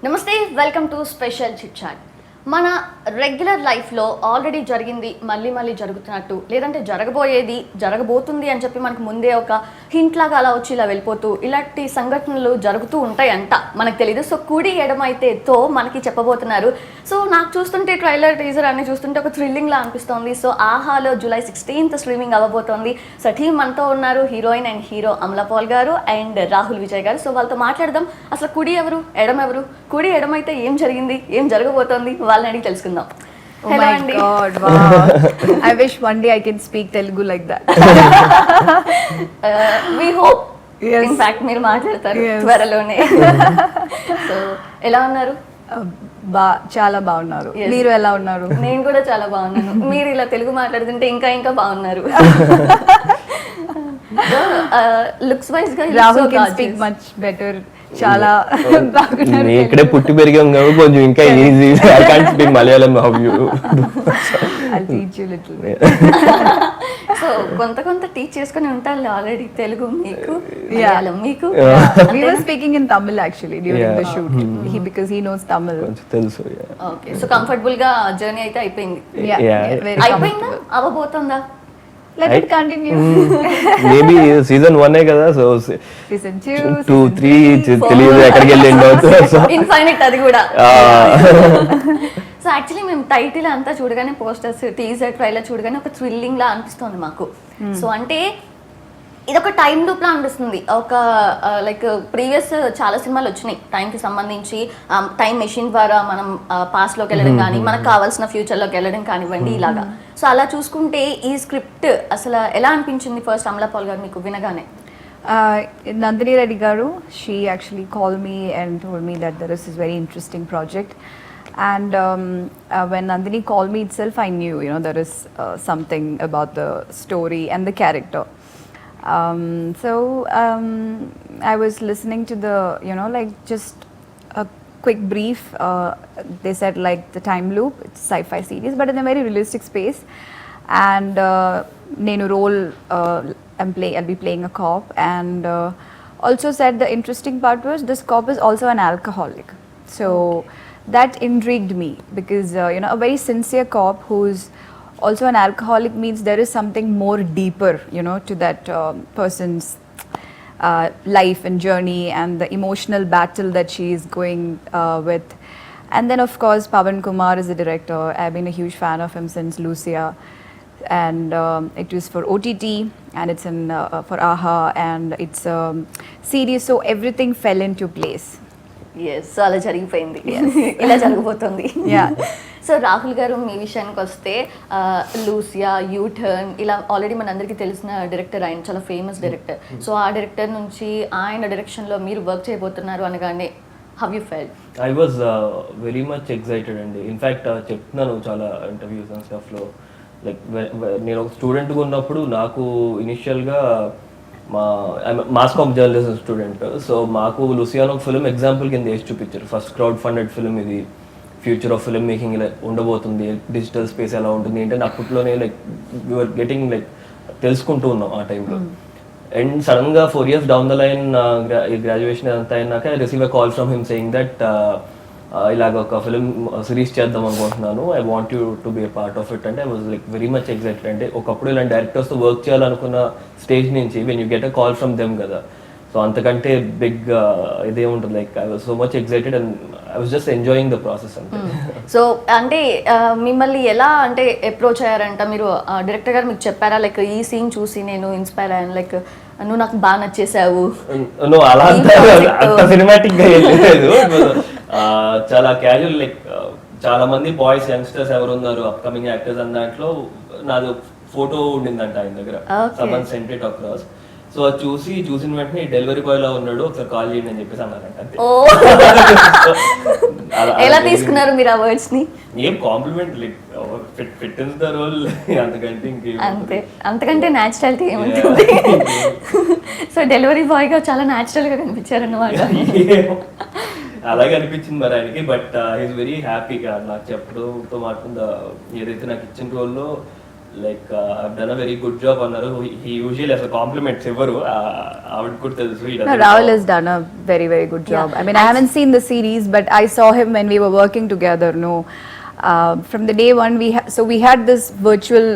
నమస్తే, welcome to special chit chat. మన regular లైఫ్లో ఆల్రెడీ జరిగింది మళ్ళీ మళ్ళీ జరుగుతున్నట్టు, లేదంటే జరగబోయేది జరగబోతుంది అని చెప్పి మనకు ముందే ఒక హింట్ లాగా అలా వచ్చి ఇలా వెళ్ళిపోతూ ఇలాంటి సంఘటనలు జరుగుతూ ఉంటాయంట, మనకు తెలియదు. సో కుడి ఎడమైతేతో మనకి చెప్పబోతున్నారు. సో నాకు చూస్తుంటే ట్రైలర్ టీజర్ అన్ని చూస్తుంటే ఒక థ్రిల్లింగ్ లా అనిపిస్తోంది. సో ఆహాలో July 16th స్ట్రీమింగ్ అవ్వబోతోంది. సో టీమ్ మనతో ఉన్నారు, heroine and hero Amala Paul గారు అండ్ రాహుల్ విజయ్ గారు. సో వాళ్ళతో మాట్లాడదాం. అసలు కుడి ఎవరు, ఎడమ ఎవరు, కుడి ఎడమైతే ఏం జరిగింది, ఏం జరగబోతోంది, వాళ్ళని అడిగి తెలుసుకుందాం. Oh my God, wow. I wish one day I can speak Telugu like that. We hope. Yes. In fact, మీరు మాట్లాడతారు Yes. త్వరలోనే. సో ఎలా ఉన్నారు? చాలా బాగున్నారు. Yes. మీరు ఎలా ఉన్నారు? నేను కూడా చాలా బాగున్నాను. మీరు ఇలా తెలుగు మాట్లాడుతుంటే ఇంకా ఇంకా బాగున్నారు. లుక్స్ వైజ్ గా Rahul can speak much better. చాలా బాగున్నారు. ఇక్కడే పుట్టి పెరిగాం కాబట్టి కొంచెం ఇంకా easy. I can't speak Malayalam. How you? I'll teach you little bit. So కొంత టీచ్ చేసుకుని ఉంటారు ఆల్రెడీ. తెలుగు మీకు, మలయాళం మీకు. We were speaking in Tamil actually during the shoot. Because he knows Tamil. కొంచెం తెలుసు. ఓకే, సో కంఫర్టబుల్ గా జర్నీ అయితే అయిపోయింది. Very అయిపోయిందా, comfortable. అవ్వబోతుందా? Let it continue. Maybe season 1 కదా, సో Season 2, 2, 3 తెలియదు ఎక్కడికి వెళ్ళిండో. సో ఇన్ఫైనైట్ అది కూడా. సో యాక్చువల్లీ మేము టైటిల్ అంతా చూడగానే, పోస్టర్స్, టీజర్, ట్రైలర్ చూడగానే ఒక థ్రిల్లింగ్ లా అనిపిస్తుంది మాకు. సో అంటే ఇదొక టైం లూప్ లా అనిపిస్తుంది. ఒక లైక్ ప్రీవియస్ చాలా సినిమాలు వచ్చినాయి టైంకి సంబంధించి. టైం మెషిన్ ద్వారా మనం పాస్ట్ లోకి వెళ్ళడం కానీ, మనకు కావాల్సిన ఫ్యూచర్ లోకి వెళ్ళడం కానివ్వండి, ఇలాగా. సో అలా చూసుకుంటే ఈ స్క్రిప్ట్ అసలు ఎలా అనిపించింది ఫస్ట్ అమలా పాల్ గారు మీకు వినగానే? Nandini Reddy garu, she actually called me and told me that this is very interesting project. And when Nandini called me itself, I knew, there is something about the story and the character. So I was listening to the, like just a quick brief. They said like the time loop, it's a sci-fi series, but in a very realistic space. And nenu role, I'll be playing a cop. And also said the interesting part was this cop is also an alcoholic. So that intrigued me because, a very sincere cop who's also an alcoholic means there is something more deeper, to that person's life and journey and the emotional battle that she is going with. And then of course Pawan Kumar is the director. I've been a huge fan of him since Lucia, and it was for OTT and it's in for AHA, and it's a series, so everything fell into place. Yes, so అలా జరిగిపోయింది. ఇలా జరగబోతుంది. So Rahul గారు, మీ విషయానికి వస్తే Lucia, U turn, ఇలా already మన అందరికీ తెలిసిన డైరెక్టర్, ఆయన చాలా ఫేమస్ డైరెక్టర్. సో ఆ డైరెక్టర్ నుంచి ఆయన డైరెక్షన్లో మీరు వర్క్ చేయబోతున్నారు అనగానే how you felt? I was very much excited అండి. ఇన్ఫ్యాక్ట్ చెప్తున్నాను చాలా ఇంటర్వ్యూస్ అండ్ స్టఫ్లో, లైక్ నేను ఒక స్టూడెంట్గా ఉన్నప్పుడు నాకు ఇనిషియల్గా mass comm journalism student. So మాకు లూసియానో ఫిల్మ్ ఎగ్జాంపుల్ కింద వేసి చూపించారు. ఫస్ట్ క్రౌడ్ ఫండెడ్ ఫిల్మ్ ఇది, ఫ్యూచర్ ఆఫ్ ఫిల్మ్ మేకింగ్ ఇలా ఉండబోతుంది, డిజిటల్ స్పేస్ ఎలా ఉంటుంది ఏంటంటే అప్పట్లోనే లైక్ యూఆర్ గెటింగ్ లైక్ తెలుసుకుంటూ ఉన్నాం ఆ టైంలో. అండ్ సడన్గా 4 years down the line graduation అంతా అయినాక I receive a call from him saying that ఇలాగ ఒక ఫిల్మ్ సిరీస్ చేద్దాం అనుకుంటున్నాను, I want you to be a part of it. అంటే I was like very much excited. అంటే ఒకప్పుడు ఇలాంటి డైరెక్టర్స్తో వర్క్ చేయాలనుకున్న స్టేజ్ నుంచి when you get a call from them కదా, సో అంతకంటే బిగ్ ఇదే ఉంటుంది. Like I was so much excited and I was just enjoying the process అంతే. సో అంటే మిమ్మల్ని ఎలా అంటే అప్రోచ్ అయ్యారంట మీరు? డైరెక్టర్ గారు మీకు చెప్పారా లైక్ ఈ సీన్ చూసి నేను ఇన్స్పైర్ అయ్యాను, లైక్ నువ్వు నాకు బాగా నచ్చేసావు? అలా అంత సినిమాటిక్ గా వెళ్ళలేదు. చాలా క్యాజువల్, లైక్ చాలా మంది బాయ్స్ యంగ్స్టర్స్ ఎవరు ఉన్నారు అప్కమింగ్ యాక్టర్స్ అన్న దాంట్లో నాది ఫోటో ఉండిందంట ఆయన దగ్గర, someone cent it across. So అది చూసిన వెంటనే డెలివరీ బాయ్ లో ఉన్నాడు, ఒకసారి కాల్ చేయండి అని చెప్పేసి అన్నారంట. ఎలా తీసుకున్నారు మీరు ఆ వర్డ్స్ ని? ఏం compliment, like fit in the role, అంతకంటే ఇంకేం, అంతకంటే న్యాచురాలిటీ ఏముంటుంది. సో డెలివరీ బాయ్ గా చాలా న్యాచురల్ గా కనిపించారు అన్నమాట. అలాగే అనిపించింది మరి ఆయనకి. బట్ హీస్ వెరీ హ్యాపీగా నాకు చెప్పడంతో మాత్రం ఏదైతే నాకు ఇచ్చిన రోల్లో like I've done a very good job అన్నారు. He usually as a compliment ఎవరు ఆవిడ కూడా తెలుసు. No, Rahul has done a very, very good job. Yeah. I mean, I haven't seen the series, but I saw him when we were working together. No, from the day one, so we had this virtual,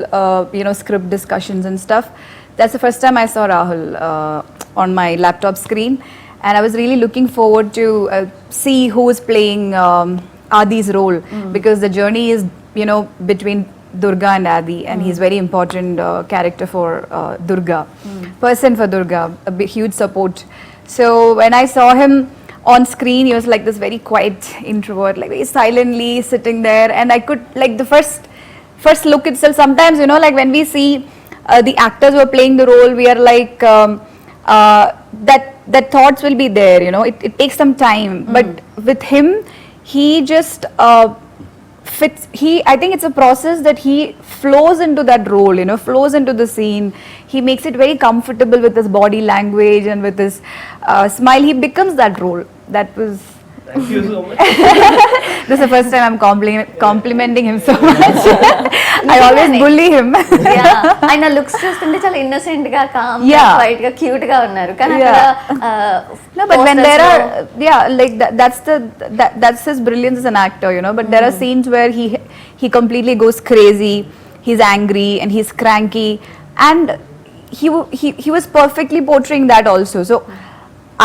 script discussions and stuff. That's the first time I saw Rahul on my laptop screen, and I was really looking forward to see who is playing Adi's role, because the journey is, between Durga and Adi, and he's very important character for Durga, person for Durga, a big, huge support. So when I saw him on screen, he was like this very quiet introvert, like very silently sitting there, and I could, like, the first look itself, sometimes, like when we see the actors who are playing the role, we are like that thoughts will be there, it takes some time, but with him, he just fits. I think it's a process that he flows into that role, flows into the scene. He makes it very comfortable with his body language and with his smile. He becomes that role. That was. Thank you so much. This is the first time I'm complimenting him so much. I always bully him. ఆయన looks చూస్తుంటే చాలా innocent గా com Yeah. White గా cute గా ఉన్నారు కానీ Yeah. అక్కడ No, but when there are, like that's his brilliance as an actor, But there are scenes where he completely goes crazy, he's angry and he's cranky, and he was perfectly portraying that also. So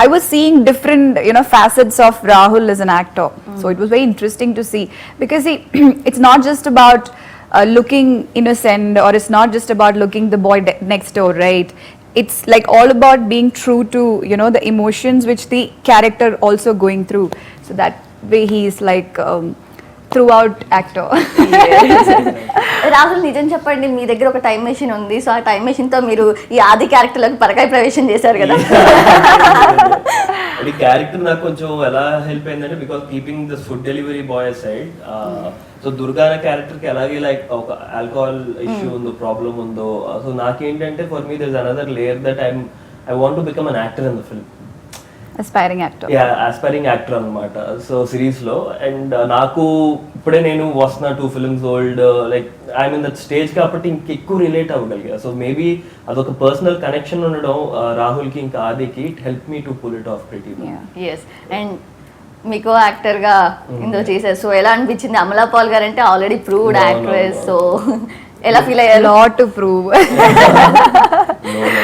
I was seeing different, facets of Rahul as an actor. So it was very interesting to see, because it's not just about looking innocent, or it's not just about looking the boy next door, right? It's like all about being true to, the emotions which the character also going through. So that way he is like throughout actor. Rahul నిజం చెప్పండి, మీ దగ్గర ఒక time machine ఉంది. So ఆ time machine తో మీరు ఈ ఆది క్యారెక్టర్లకు పరకాయ ప్రవేశం చేశారు కదా. ఈ క్యారెక్టర్ నాకు కొంచెం ఎలా హెల్ప్ అయిందంటే, because keeping this food delivery boy side, so Durga అనే క్యారెక్టర్ కి అలాగే లైక్ ఒక ఆల్కహాల్ ఇష్యూ ఉందో, ప్రాబ్లం ఉందో, సో నాకేంటంటే for me there another layer that I want to become an actor in the film. Aspiring actor. Aspiring actor అనమాట. So series లో, and నాకు ఇప్పుడే నేను వస్తున్నా 2 films old, like I'm in that stage కాబట్టి ఇంకెక్కువ రిలేట్ అవ్వగలిగా. సో మేబీ అదొక పర్సనల్ కనెక్షన్ ఉండడం రాహుల్ కి ఇంకా ఆదికి, it help me to pull it off pretty. Yes, and మీకు యాక్టర్ గా ఇందులో చేశారు. సో ఎలా అనిపించింది? అమలా పాల్ గారు అంటే ఆల్రెడీ ప్రూవ్డ్ యాక్ట్రెస్, సో ఎలా ఫీల్ అయ్యారు? Lot to prove.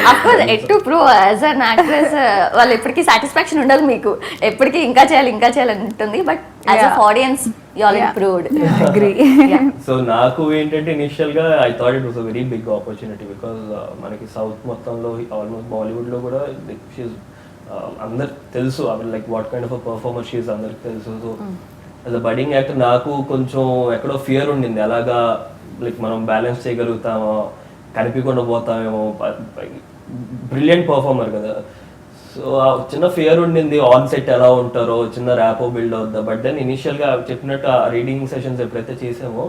Of course at to prove as an actress, వాళ్ళు ఎప్పటికీ సాటిస్ఫాక్షన్ ఉండదు మీకు, ఎప్పటికీ ఇంకా చేయాలి ఉంటుంది, but as a audience you already proved. Agree. So నాకు ఏంటంటే ఇనిషియల్ గా I thought it was a very big opportunity, because మనకి సౌత్ మొత్తంలో ఆల్మోస్ట్ బాలీవుడ్ లో కూడా అందరికి తెలుసు, like what kind of performer she is అందరికి తెలుసు. So as a budding actor నాకు కొంచెం ఎక్కడో ఫియర్ ఉండింది, అలాగా లైక్ మనం బ్యాలెన్స్ చేయగలుగుతామో, కనిపించకుండా పోతామేమో, బ్రిలియంట్ పర్ఫార్మర్ కదా. సో చిన్న ఫియర్ ఉండింది, ఆన్ సెట్ ఎలా ఉంటారో, చిన్న ర్యాపో బిల్డ్ అవుద్దా. బట్ దెన్ ఇనిషియల్గా చెప్పినట్టు ఆ రీడింగ్ సెషన్స్ ఎప్పుడైతే చేసామో,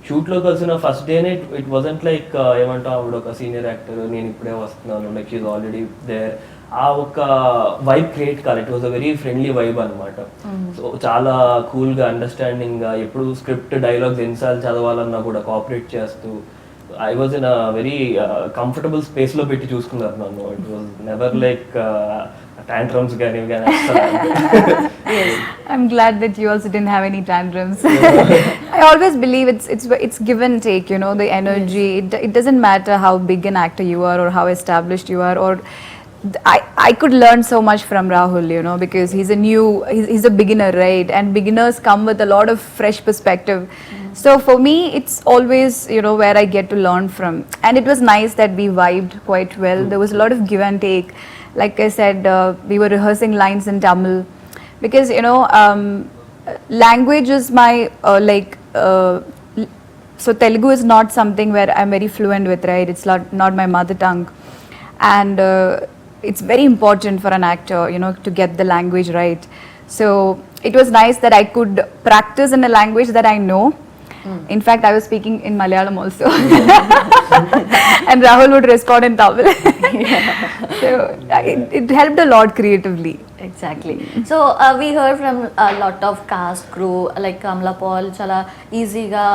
షూట్లో కలిసిన ఫస్ట్ డేనే ఇట్ వాజంట్ లైక్ ఏమంటాం, ఆవిడ ఒక సీనియర్ యాక్టర్, నేను ఇప్పుడే వస్తున్నాను, లైక్ షీఈ్ ఆల్రెడీ దేర్. ఆ ఒక వైబ్ క్రియేట్ కాదు, it was a very friendly vibe అనమాట. సో చాలా కూల్గా, అండర్స్టాండింగ్గా, ఎప్పుడు స్క్రిప్ట్ డైలాగ్స్ ఎన్నిసార్లు చదవాలన్నా కూడా కోఆపరేట్ చేస్తూ, I was in a very comfortable స్పేస్లో పెట్టి చూసుకున్నారు నన్ను. It was never like tantrums కానీ. I'm glad that you also didn't have any tantrums. I always believe it's give and take, the energy. It doesn't matter how big an actor you are or how established you are, or I could learn so much from Rahul, because he's a beginner, right? And beginners come with a lot of fresh perspective. So for me, it's always, where I get to learn from. And it was nice that we vibed quite well. There was a lot of give and take. Like I said, we were rehearsing lines in Tamil, because, language is my, so Telugu is not something where I'm very fluent with, right? It's not my mother tongue. And it's very important for an actor, to get the language right. So it was nice that I could practice in a language that I know, In fact, I was speaking in Malayalam also. And Rahul would respond in Tamil. So it helped a lot creatively. Exactly. So we heard from a lot of cast crew like Amala Paul చాలా ఈజీగా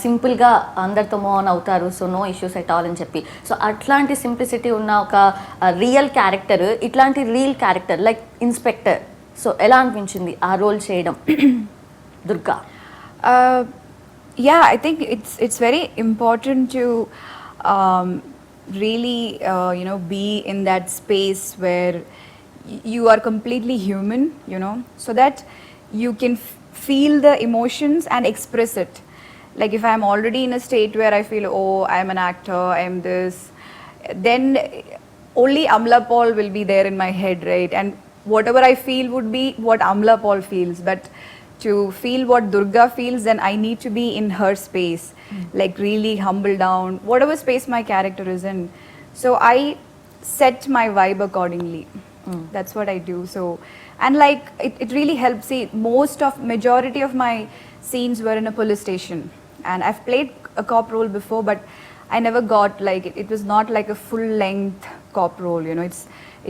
సింపుల్గా అందరితో మోన్ అవుతారు, so no issues at all అని చెప్పి. So అట్లాంటి simplicity ఉన్న ఒక రియల్ క్యారెక్టర్, ఇట్లాంటి real character like inspector, so ఎలా అనిపించింది ఆ రోల్ చేయడం Durga? Yeah, I think it's very important to really be in that space where you are completely human, so that you can feel the emotions and express it. Like if I'm already in a state where I feel, oh, I'm an actor, I'm this, then only Amala Paul will be there in my head, right? And whatever I feel would be what Amala Paul feels. But to feel what Durga feels, then I need to be in her space, like really humble down, whatever space my character is in. So I set my vibe accordingly. That's what I do. So, and like it really helps. See, majority of my scenes were in a police station, and I've played a cop role before, but I never got like it was not like a full length cop role.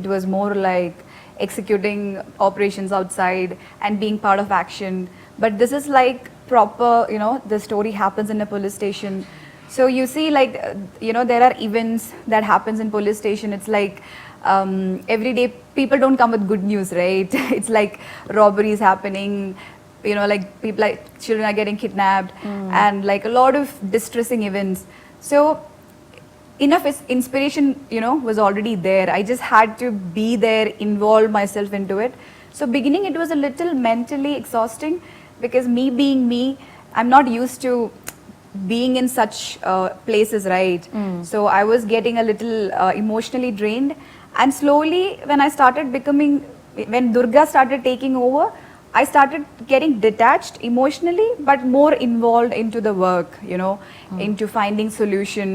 It was more like executing operations outside and being part of action. But this is like proper, the story happens in a police station. So you see like, there are events that happens in police station. It's like every day people don't come with good news, right? It's like robberies happening, like people, like children are getting kidnapped and like a lot of distressing events. So enough inspiration, was already there. I just had to be there, involve myself into it. So beginning it was a little mentally exhausting because me being me, I'm not used to being in such places, right? So I was getting a little emotionally drained, and slowly when Durga started taking over, I started getting detached emotionally but more involved into the work, into finding solution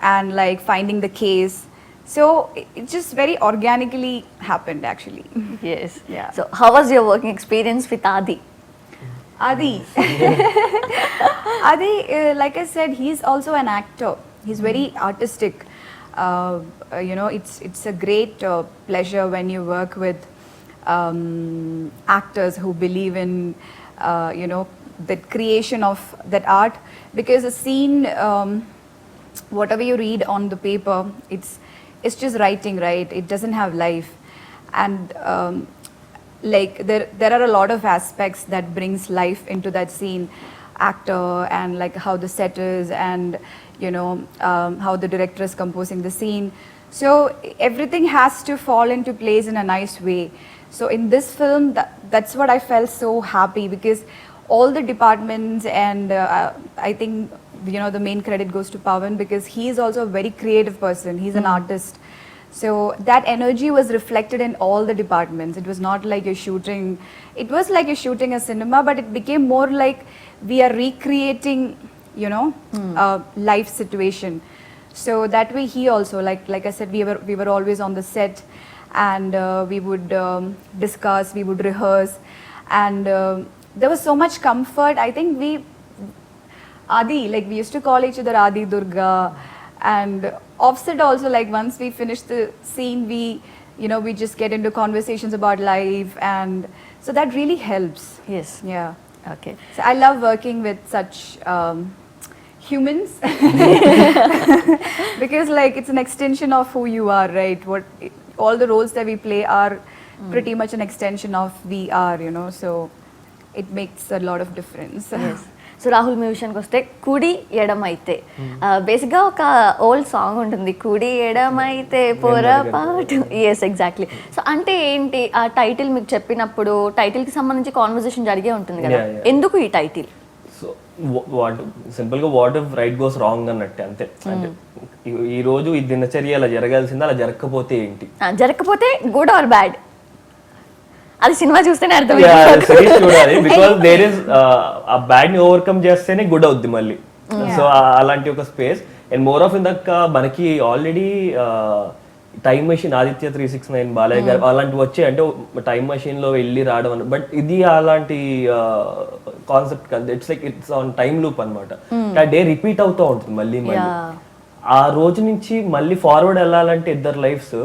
and like finding the case. So it just very organically happened actually. Yes. Yeah. So how was your working experience with Adi? Adi, like I said, he's also an actor. He's very artistic. It's a great pleasure when you work with actors who believe in the creation of that art, because a scene, whatever you read on the paper, it's just writing, right? It doesn't have life. And like there are a lot of aspects that brings life into that scene, actor, and like how the set is, and how the director is composing the scene. So everything has to fall into place in a nice way. So in this film, that's what I felt so happy, because all the departments, and I think the main credit goes to Pawan, because he is also a very creative person. He's an artist. So that energy was reflected in all the departments. It was not like you're shooting, it was like you're shooting a cinema, but it became more like we are recreating, a life situation. So that way he also, like I said, we were always on the set, and we would discuss, we would rehearse, and there was so much comfort. I think Adi, like we used to call each other Adi, Durga, and offset also, like once we finish the scene, we just get into conversations about life, and so that really helps. Yes. Yeah. Okay. So I love working with such humans because like it's an extension of who you are, right? All the roles that we play are pretty much an extension of we are, so it makes a lot of difference. Yes. So Rahul మీ విషయానికి వస్తే కుడి ఎడమైతే బేసిక్గా ఒక old song ఉంటుంది, కుడి ఎడమైతే పొరపాటు. Yes, exactly. So అంటే ఏంటి ఆ టైటిల్ మీకు చెప్పినప్పుడు టైటిల్కి సంబంధించి కాన్వర్సేషన్ జరిగే ఉంటుంది కదా, ఎందుకు ఈ టైటిల్? సో సింపుల్గా what if right goes wrong అన్నట్టే, అంతే. అంటే ఈ రోజు ఈ దినచర్య అలా జరగాల్సిందా, అలా జరగకపోతే ఏంటి, జరగకపోతే గుడ్ ఆర్ బ్యాడ్, అది సినిమా చూస్తేనే అర్థం చూడాలి. బికాస్ దేర్ ఇస్ ఆ బ్యాడ్ ని ఓవర్కమ్ చేస్తేనే గుడ్ అవుద్ది మళ్ళీ. సో అలాంటి ఒక స్పేస్. అండ్ మోర్ ఆఫ్ ఇందాక మనకి already time machine Aditya 369 Balayya గారు అలాంటివి వచ్చాయి అంటే టైం మెషిన్ లో వెళ్ళి రావడం అని. బట్ ఇది అలాంటి కాన్సెప్ట్ కాదు. It's like it's on time loop అనమాట. ఆ డే రిపీట్ అవుతూ ఉంటుంది మళ్ళీ మళ్ళీ. ఆ రోజు నుంచి మళ్ళీ ఫార్వర్డ్ వెళ్ళాలంటే ఇద్దరు లైఫ్స్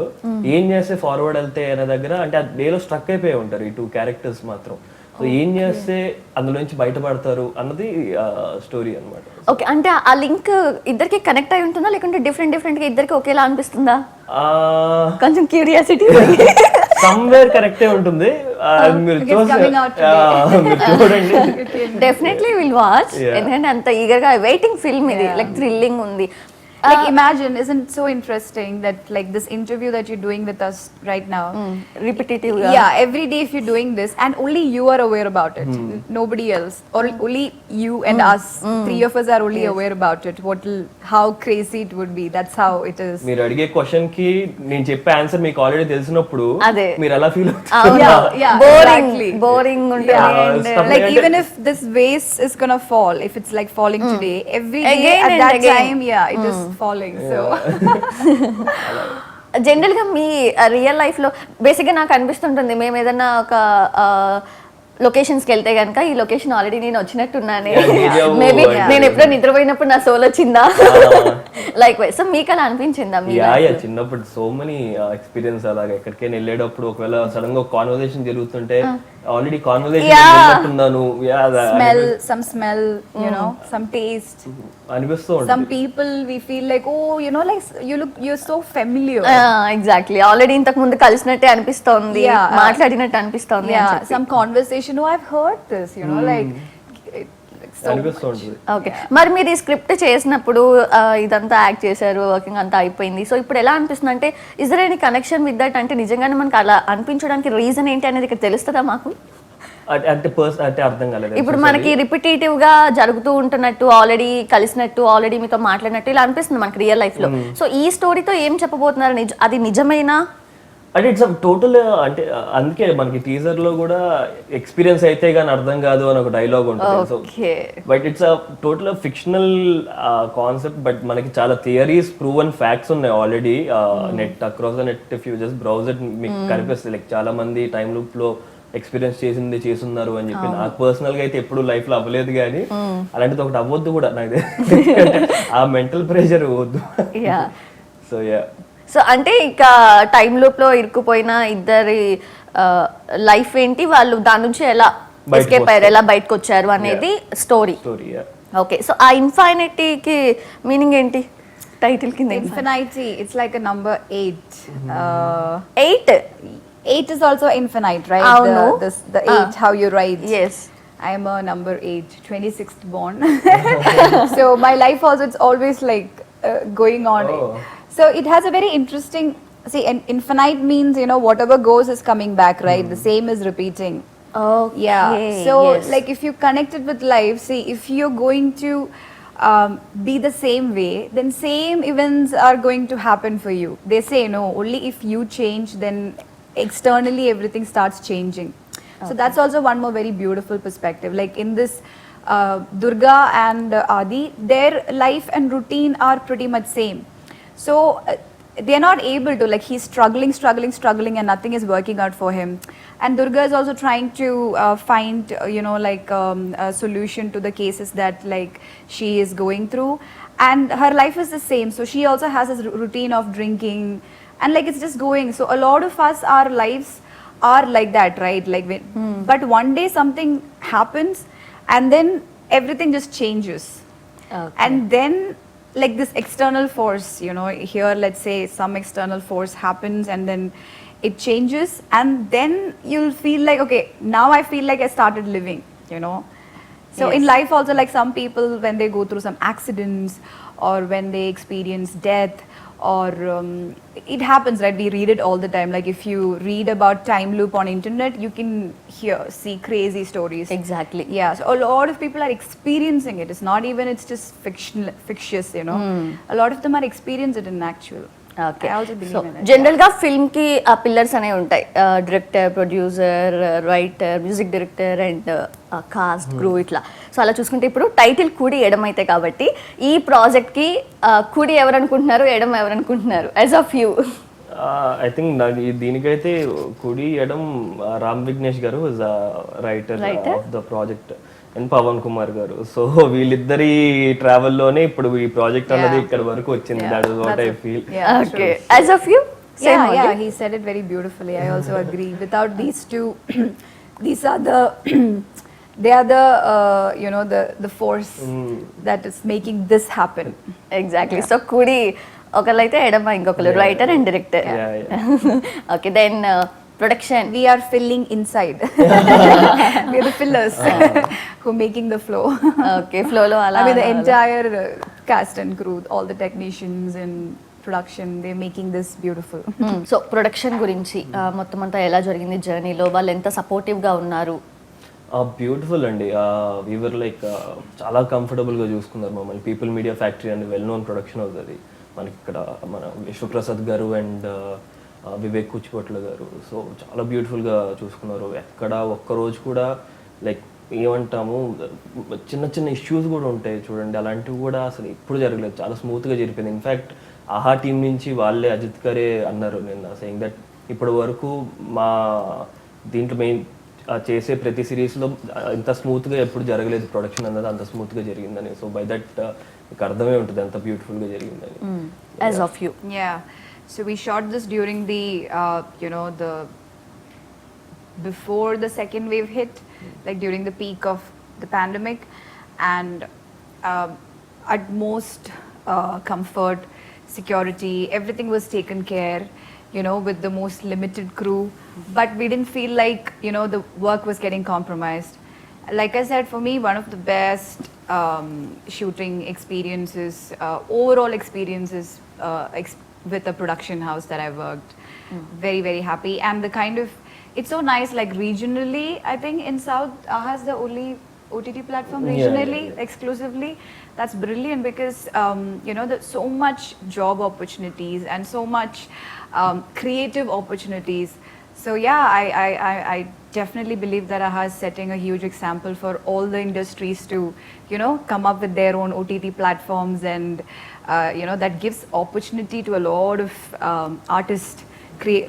ఏం చేస్తే ఫార్వర్డ్ వెళ్తే అనే దగ్గర అంటే ఆ డేలో స్ట్రక్ అయిపోయి ఉంటారు ఈ 2 క్యారెక్టర్స్ మాత్రం. సో ఏం చేస్తే అందులో నుంచి బయటపడతారు అన్నది స్టోరీ అనమాట. ఓకే, అంటే ఆ లింక్ ఇద్దరికి కనెక్ట్ అయి ఉంటుందా లేకుంటే డిఫరెంట్ గా ఇద్దరికి ఒకేలా అనిపిస్తుందా? కొంచెం క్యూరియాసిటీ. సమ్వేర్ కరెక్టే ఉంటుంది. మీరు చూడండి. Definitely will watch. ఎందుకంటే అంత ఈగర్ గా వెయిటింగ్ ఫిల్మ్ ఇది. లైక్ థ్రిల్లింగ్ ఉంది. Like imagine, isn't it so interesting that like this interview that you're doing with us right now, repetitive. Yeah, every day if you're doing this and only you are aware about it, nobody else, or only you and us, 3 of us are only aware about it. How crazy it would be. That's how it is. మీరు అడిగే question కి నేను చెప్పే answer మీకు already తెలిసినప్పుడు మీరు ఎలా feel Yeah, boring ఉంటుంది. Like even if this vase is gonna fall, if it's like falling today, every day Again at and that again. time, yeah, it is falling. So general గా మీ real life లో basic గా నాకు అనిపిస్తుంటుంది, మేము ఏదైనా ఒక locations కి వెళ్తే కనుక ఈ లొకేషన్ ఆల్రెడీ నేను వచ్చినట్టున్నానే, మేబీ నేను ఎప్పుడో నిద్రపోయినప్పుడు నా సోల్ వచ్చిందా, లైక్ వైస్. సో మీకు అలా అనిపించిందా? చిన్నప్పుడు సో మెనీ ఎక్స్పీరియన్స్ అలాగా ఎక్కడికైనా వెళ్ళేటప్పుడు ఒకవేళ సడన్ గా కాన్వర్సేషన్ జరుగుతుంటే ఆల్రెడీ కాన్వర్సేషన్ ఉన్నాను, smell, you know, some taste అనిపిస్తూ ఉంటుంది. Some people we feel like, oh, you know, like you're so familiar. Exactly, already ఇంతకు ముందు కలిసినట్టే అనిపిస్తోంది, మాట్లాడినట్టు అనిపిస్తోంది. Some conversation, oh, I've heard this, you know, like okay. మరి మీరు ఈ స్క్రిప్ట్ చేసినప్పుడు ఇదంతా యాక్ట్ చేశారు, వర్కింగ్ అంతా అయిపోయింది. సో ఇప్పుడు ఎలా అనిపిస్తుంది అంటే is there any connection with that? అంటే నిజంగానే మనకి అలా అనిపించడానికి రీజన్ ఏంటి అనేది ఇక్కడ తెలుస్తుందా మాకు? అంటే అర్థం కాలేదు. ఇప్పుడు మనకి రిపిటేటివ్ గా జరుగుతూ ఉంటున్నట్టు, ఆల్రెడీ కలిసినట్టు, ఆల్రెడీ మీతో మాట్లాడినట్టు ఇలా అనిపిస్తుంది మనకి రియల్ లైఫ్ లో. సో ఈ స్టోరీతో ఏం చెప్పబోతున్నారు? అది నిజమేనా? అంటే ఇట్స్ టోటల్, అంటే అందుకే మనకి టీజర్ లో కూడా ఎక్స్పీరియన్స్ అయితే కానీ అర్థం కాదు అని ఒక డైలాగ్ ఉంటుంది. So but it's total fictional concept. But మనకి చాలా థియరీస్, ప్రూవన్ ఫ్యాక్ట్స్ ఉన్నాయి already net, across the net. If you just browse it మీకు కనిపిస్తుంది లైక్ చాలా మంది టైం లూప్ లో ఎక్స్పీరియన్స్ చేస్తున్నారు అని చెప్పి. నాకు పర్సనల్ గా అయితే ఎప్పుడు లైఫ్ లో అవ్వలేదు, కానీ అలాంటిది ఒకటి అవ్వద్దు కూడా నాకు. ఆ మెంటల్ ప్రెషర్ వద్దు. So yeah. సో అంటే ఇక టైం లూప్ లో ఇరుక్కుపోయిన ఇద్దరి లైఫ్ ఏంటి, వాళ్ళు దాని నుంచి ఎలా ఎస్కేప్ అయ్యారు, ఎలా బయటకు వచ్చారు అనేది స్టోరీ. ఓకే. సో ఆ ఇన్ఫైనిటీకి మీనింగ్ ఏంటి టైటిల్ కింద? Infinity, it's like a number 8. 8 is also infinite, right? The 8, how you write. Yes. I am a number 8, 26th born. So my life also, it's always like going on. So it has a very interesting, see, infinite means, you know, whatever goes is coming back, right? The same is repeating. Okay. Yeah. So like if you connect it with life, see, if you're going to be the same way, then same events are going to happen for you. They say, no, only if you change, then externally everything starts changing. So that's also one more very beautiful perspective. Like in this Durga and Adi, their life and routine are pretty much same. So they're not able to, like, he's struggling and nothing is working out for him. And Durga is also trying to find, you know, like a solution to the cases that like she is going through. And her life is the same. So she also has this routine of drinking and like it's just going. So a lot of us, our lives are like that, right? Like but one day something happens and then everything just changes. Okay. And then like this external force, you know, here let's say some external force happens and then it changes, and then you'll feel like, okay, now I feel like I started living, you know. So in life also, like some people when they go through some accidents or when they experience death or it happens, right? We read it all the time. Like if you read about time loop on internet, you can see crazy stories. Exactly. Yeah. So a lot of people are experiencing it. It's not even, it's just fictitious, you know. A lot of them are experiencing it in actual. Okay. I also believe in it. జనరల్గా ఫిల్మ్కి ఆ pillars అనేవి ఉంటాయి, director, producer, writer, music director and cost, crew, ఇట్లా. So అలా చూసుకుంటే ఇప్పుడు title కుడి ఎడమైతే కాబట్టి ఈ ప్రాజెక్ట్కి కుడి ఎవరు అనుకుంటున్నారు, ఎడమ ఎవరు అనుకుంటున్నారు as of you? I think దీనికైతే కుడి ఎడం రామ్ విఘ్నేష్ గారు writer of the project and Pavan Kumar గారు. సో వీళ్ళిద్దరి ట్రావెల్లోనే ఇప్పుడు ఈ ప్రాజెక్ట్ అన్నది ఇక్కడ వరకు వచ్చింది. That is what I feel. Okay, as of you Yeah, he said it very beautifully. I also agree. Without these two, these are the they are the the force that is making this happen. Exactly. So కుడి ఒకళ్ళైతే ఎడమ ఇంకొకరు writer and director. Okay, then production. We are filling inside. We are the fillers who are making the flow. Okay, ఫ్లోలో అలా. I mean the entire cast and crew, all the technicians and production, they're making this beautiful. So production గురించి మొత్తం అంతా ఎలా జరిగింది జర్నీలో, వాళ్ళు ఎంత సపోర్టివ్గా ఉన్నారు? బ్యూటిఫుల్ అండి. వీవర్ లైక్ చాలా కంఫర్టబుల్గా చూసుకున్నారు మమ్మల్ని. పీపుల్ మీడియా ఫ్యాక్టరీ అని వెల్ నోన్ ప్రొడక్షన్ అవుతుంది మనకి ఇక్కడ. మన విశ్వప్రసాద్ గారు అండ్ వివేక్ కూచిపోట్ల గారు. సో చాలా బ్యూటిఫుల్గా చూసుకున్నారు. ఎక్కడ ఒక్కరోజు కూడా లైక్ ఏమంటాము చిన్న చిన్న ఇష్యూస్ కూడా ఉంటాయి చూడండి, అలాంటివి కూడా అసలు ఎప్పుడు జరగలేదు. చాలా స్మూత్గా జరిపోయింది. ఇన్ఫ్యాక్ట్ ఆహా టీం నుంచి వాళ్ళే అజిత్ గారే అన్నారు నిన్న, సెయింగ్ దట్ ఇప్పటి వరకు మా దీంట్లో మెయిన్ చేసే ప్రతి సిరీస్లో ఇంత స్మూత్గా ఎప్పుడు జరగలేదు ప్రొడక్షన్ అన్నది, అంత స్మూత్గా జరిగిందని. సో బై దట్ మీకు అర్థమే ఉంటుంది ఎంత బ్యూటిఫుల్గా జరిగిందని. As of you. Yeah, so we shot this during the the before the second wave hit, like during the peak of the pandemic, and utmost comfort, security, everything was taken care, with the most limited crew, but we didn't feel like the work was getting compromised. Like I said, for me, one of the best shooting experiences, overall experiences with a production house that I worked. Very, very happy. And the kind of, it's so nice, like regionally, I think in South, AHA is the only OTT platform regionally, exclusively. That's brilliant because, there's so much job opportunities and so much creative opportunities. So yeah, I definitely believe that AHA is setting a huge example for all the industries to, come up with their own OTT platforms, and that gives opportunity to a lot of artists,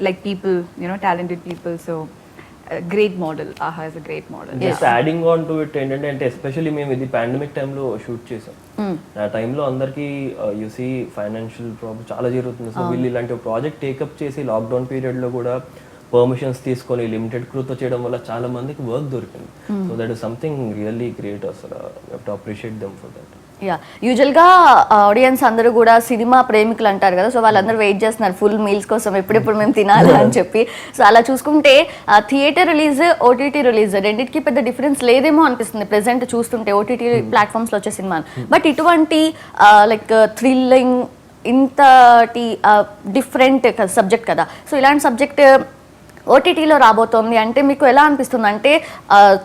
like people, talented people. So great model. AHA is a great model. Just adding on to it ఏంటంటే, అంటే especially మేము ఇది pandemic టైంలో shoot చేసాం. ఆ టైంలో అందరికీ UC financial problem చాలా జరుగుతుంది. సో వీళ్ళు ఇలాంటి ప్రాజెక్ట్ టేకప్ చేసి లాక్డౌన్ పీరియడ్లో కూడా పర్మిషన్స్ తీసుకొని లిమిటెడ్ క్రూతో చేయడం వల్ల చాలా మందికి వర్క్ దొరికింది. So that is something really great. అసలు to appreciate them for that. Yeah, యూజువల్గా ఆడియన్స్ అందరూ కూడా సినిమా ప్రేమికులు అంటారు కదా, సో వాళ్ళందరూ వెయిట్ చేస్తున్నారు ఫుల్ మీల్స్ కోసం, ఎప్పుడెప్పుడు మేము తినాలి అని చెప్పి. సో అలా చూసుకుంటే థియేటర్ రిలీజ్, ఓటీటీ రిలీజ్ రెండింటికి పెద్ద డిఫరెన్స్ లేదేమో అనిపిస్తుంది ప్రెసెంట్ చూస్తుంటే ఓటీటీ ప్లాట్ఫామ్స్లో వచ్చే సినిమాలు. బట్ ఇటువంటి లైక్ థ్రిల్లింగ్, ఇంతటి డిఫరెంట్ సబ్జెక్ట్ కదా, సో ఇలాంటి సబ్జెక్ట్ ఓటీటీలో రాబోతోంది అంటే మీకు ఎలా అనిపిస్తుంది? అంటే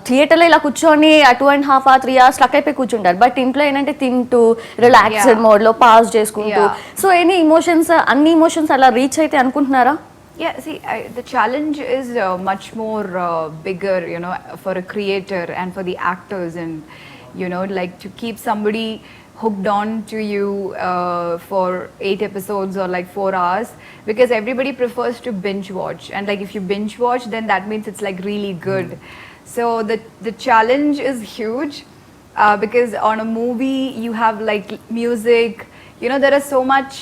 థియేటర్లో ఇలా కూర్చొని 2.5 or 3 hours స్ట్రక్ అయిపోయి కూర్చుంటారు, బట్ ఇంట్లో ఏంటంటే తింటూ రిలాక్స్డ్ మోడ్లో పాస్ చేసుకుంటూ, సో అన్ని ఇమోషన్స్ అలా రీచ్ అయితే అనుకుంటున్నారా? Yeah, see, the challenge is much more bigger, for a creator and for the actors, and like to keep somebody hooked on to you for 8 episodes or like 4 hours, because everybody prefers to binge watch, and like if you binge watch, then that means it's like really good. So the challenge is huge, because on a movie you have like music, there are so much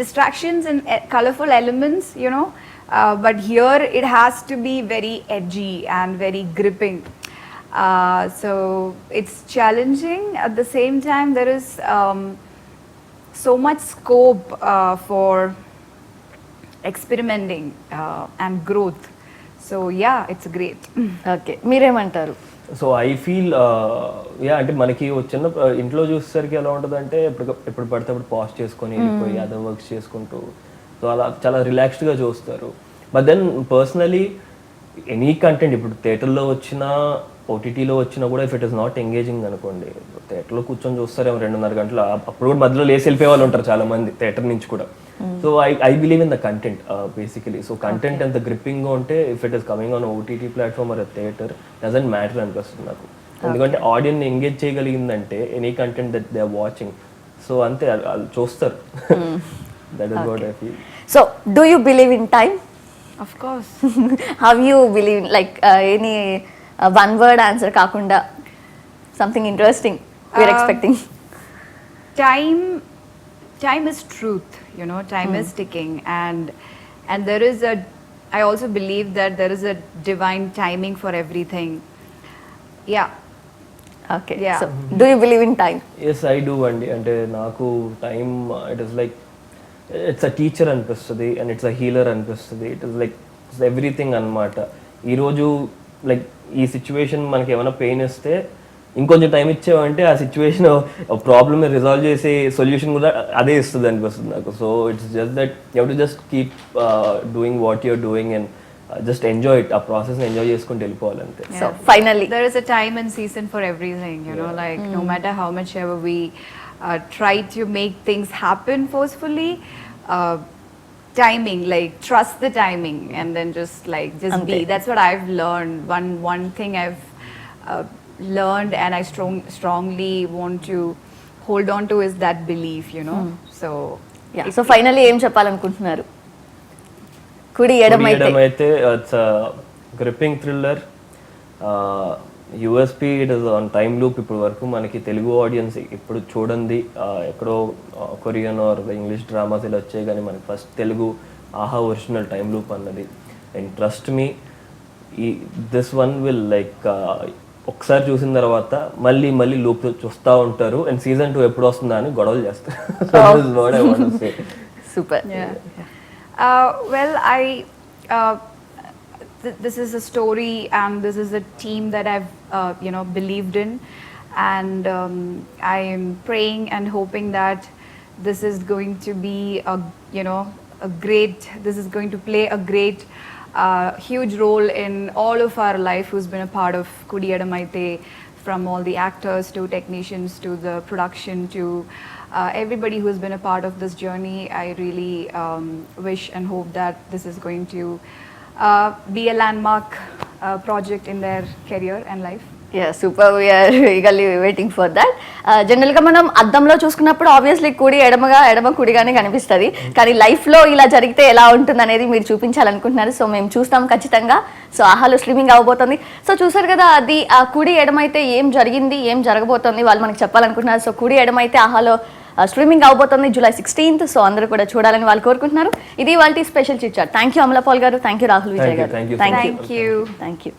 distractions and colorful elements, but here it has to be very edgy and very gripping. So it's challenging. At the same time, there is so much scope for experimenting and growth. So yeah, it's great. Okay, మీరేమంటారు? So I feel అంటే మనకి చిన్న ఇంట్లో చూసేసరికి ఎలా ఉంటుంది అంటే ఎప్పుడు పడితే అప్పుడు పాజ్ చేసుకొని వెళ్ళిపోయి అదర్ వర్క్స్ చేసుకుంటూ, సో అలా చాలా రిలాక్స్డ్గా చూస్తారు. But then personally any content ఇప్పుడు థియేటర్లో వచ్చినా ఓటీటీలో వచ్చినా కూడా if it is not engaging అనుకోండి, థియేటర్లో కూర్చొని చూస్తారేమో 2.5 గంటలు, అప్పుడు కూడా మధ్యలో లేసి వెళ్ళిపోయే వాళ్ళు ఉంటారు చాలా మంది థియేటర్ నుంచి కూడా. So I believe in the content basically. So content ఎంత గ్రిప్పింగ్గా ఉంటే if it is coming on OTT platform or theatre doesn't matter అనిపిస్తుంది నాకు. ఎందుకంటే ఆడియన్స్ ఎంగేజ్ చేయగలిగిందంటే any content that they are watching, so అంతే వాళ్ళు చూస్తారు. That is what I feel. So do you believe in time? Of course. How you believe, like any one word answer కాకుండా something interesting we're expecting? Time is truth, you know. Time is ticking, and there is a, I also believe that there is a divine timing for everything. Yeah. Okay. Yeah. So do you believe in time? Yes I do అండి. అంటే నాకు time it is like it's a teacher అనిపిస్తుంది and it's a healer అనిపిస్తుంది. It is like everything అనమాట. ఈరోజు like ఈ situation మనకి ఏమైనా పెయిన్ ఇస్తే ఇంకొంచెం టైం ఇచ్చామంటే ఆ సిచ్యువేషన్ ప్రాబ్లమ్ రిజాల్వ్ చేసే సొల్యూషన్ కూడా అదే ఇస్తుంది అనిపిస్తుంది నాకు. So it's just that you have to just keep doing what you're doing and just enjoy it. ఆ ప్రాసెస్ని ఎంజాయ్ చేసుకుంటూ వెళ్ళిపోవాలంతే. So finally There is a time and season for everything, you know, like no matter how much ever we try to make things happen forcefully, timing, like trust the timing and then just be. Ante. That's what I've learned. One thing I've learned and I strongly want to hold on to is that belief, you know. So yeah. So finally ఏం చెప్పాలనుకుంటున్నారు? కుడి ఎడమైతే it's gripping thriller. USP it is on time loop. ఇప్పుడు వరకు మనకి Telugu audience ఇప్పుడు చూడండి ఎక్కడో కొరియన్ ఆర్ ఇంగ్లీష్ డ్రామాస్ ఇలా వచ్చాయి, కానీ మనకి ఫస్ట్ తెలుగు ఆహా ఒరిజినల్ టైమ్ లూప్ అన్నది. And trust me, this one will like ఒకసారి చూసిన తర్వాత మళ్ళీ మళ్ళీ లూప్ చూస్తూ ఉంటారు. అండ్ సీజన్ 2 ఎప్పుడు వస్తుందా అని గొడవలు చేస్తారు. Super. yeah. Well, this is a story and this is a team that I've believed in, and I am praying and hoping that this is going to be this is going to play a great huge role in all of our life who's been a part of Kudi Yedamaithe, from all the actors to technicians to the production to everybody who's been a part of this journey. I really wish and hope that this is going to be a landmark project in their career and life. Yeah, super. We are eagerly waiting for that. జనరల్గా మనం అద్దంలో చూసుకున్నప్పుడు obviously కుడి ఎడమ కుడిగానే కనిపిస్తుంది, కానీ లైఫ్లో ఇలా జరిగితే ఎలా ఉంటుంది అనేది మీరు చూపించాలనుకుంటున్నారు. సో మేము చూస్తాం ఖచ్చితంగా. సో ఆహాలో స్ట్రీమింగ్ అవబోతుంది. సో చూసారు కదా, అది ఆ కుడి ఎడమైతే ఏం జరిగింది, ఏం జరగబోతుంది వాళ్ళు మనకి చెప్పాలనుకుంటున్నారు. సో కుడి ఎడమైతే ఆహాలో స్ట్రీమింగ్ అవబోతుంది July 16th. సో అందరూ కూడా చూడాలని వాళ్ళు కోరుకుంటున్నారు. ఇది వాళ్ళ special chit chat. Thank you Amala Paul గారు, థ్యాంక్ యూ రాహుల్ విజయ్ గారు, Thank you. Thank you. Thank you.